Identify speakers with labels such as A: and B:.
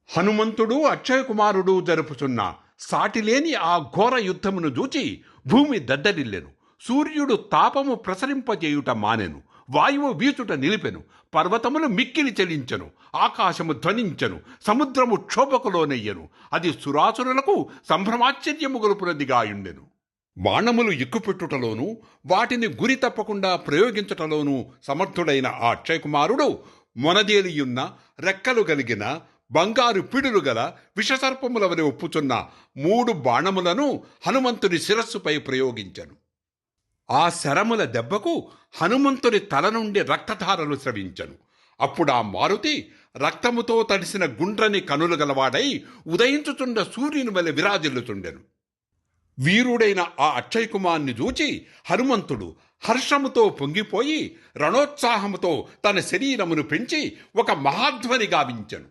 A: హనుమంతుడు అక్షయకుమారుడు జరుపుచున్న సాటిలేని ఆ ఘోర యుద్ధమును చూచి భూమి దద్దరిల్లెను. సూర్యుడు తాపము ప్రసరింపజేయుట మానెను. వాయువు వీచుట నిలిపెను. పర్వతములు మిక్కిలి చెలించెను. ఆకాశము ధ్వనించెను. సముద్రము క్షోభకులోనయ్యెను. అది సురాసురులకు సంభ్రమాశ్చర్యము గొలుపునదిగాయుండెను. బాణములు ఎక్కుపెట్టుటలోనూ వాటిని గురి తప్పకుండా ప్రయోగించుటలోనూ సమర్థుడైన ఆ అక్షయకుమారుడు మొనదేలియున్న రెక్కలు కలిగిన బంగారు పిడులు గల విషసర్పముల వలె ఒప్పుచున్న 3 బాణములను హనుమంతుని శిరస్సుపై ప్రయోగించెను. ఆ శరముల దెబ్బకు హనుమంతుని తల నుండి రక్తధారలు స్రవించెను. అప్పుడు ఆ మారుతి రక్తముతో తడిసిన గుండ్రని కనులు గలవాడై ఉదయించుచుండ సూర్యుని వలె విరాజిల్లుచుండెను. వీరుడైన ఆ అక్షయకుమార్ని చూచి హనుమంతుడు హర్షముతో పొంగిపోయి రణోత్సాహముతో తన శరీరమును పెంచి ఒక మహాధ్వని గావించెను.